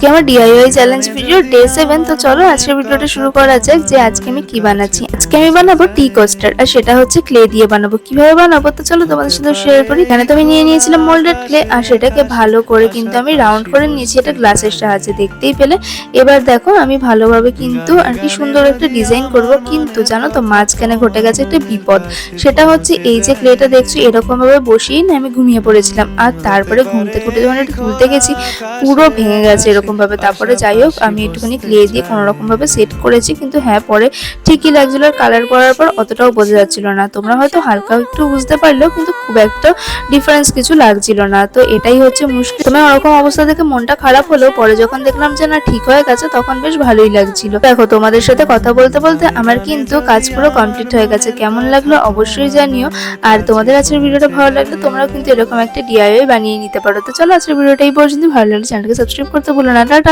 আজকে আমার DIY challenge video day 7। তো চলো আজকের ভিডিওটা শুরু করা যাক যে আজকে আমি কি বানাচ্ছি। আজকে আমি বানাবো টি কোস্টার, আর সেটা হচ্ছে ক্লে দিয়ে বানাবো। কিভাবে বানাবো তো চলো তোমাদের সাথে শেয়ার করি। এখানে তো আমি নিয়ে নিয়েছিলাম মোল্ডেড ক্লে, আর সেটাকে ভালো করে কিন্তু আমি রাউন্ড করে নিয়েছি, এটা গ্লাসের সাহায্যে দেখতেই পেলে। এবার দেখো আমি ভালোভাবে কিন্তু আর কি সুন্দর একটা ডিজাইন করব, কিন্তু জানো তো মাঝখানে ঘটে গেছে একটা বিপদ। সেটা হচ্ছে এই যে ক্লেটা দেখছো এরকম ভাবে বসিয়ে না আমি ঘুমিয়ে পড়েছিলাম, আর তারপরে ঘুম থেকে উঠে যখন এটা তুলতে গেছি পুরো ভেঙে গেছে এরকম ভাবে। তারপরে যাই হোক আমি একটুখানি ক্লে দিয়ে কোনো রকম ভাবে সেট করেছি, কিন্তু হ্যাঁ পরে ঠিকই লাগছিল। আর কালার করার পর অতটাও বোঝা যাচ্ছিল না, তোমরা হয়তো হালকা একটু বুঝতে পারলেও কিন্তু খুব একটা ডিফারেন্স কিছু লাগছিল না। তো এটাই হচ্ছে মুশকিল। তোমার ওরকম অবস্থা দেখে মনটা খারাপ হলেও পরে যখন দেখলাম যে না ঠিক হয়ে গেছে তখন বেশ ভালোই লাগছিল। দেখো তোমাদের সাথে কথা বলতে বলতে আমার কিন্তু কাজ পুরো কমপ্লিট হয়ে গেছে। কেমন লাগলো অবশ্যই জানিও। আর তোমাদের আজকের ভিডিওটা ভালো লাগলে তোমরাও কিন্তু এরকম একটা ডিআইওয়াই বানিয়ে নিতে পারো। তো চলো আজকের ভিডিওটা এই পর্যন্ত। ভালো লাগলে চ্যানেলকে সাবস্ক্রাইব করতে ভুলো না। টাটা।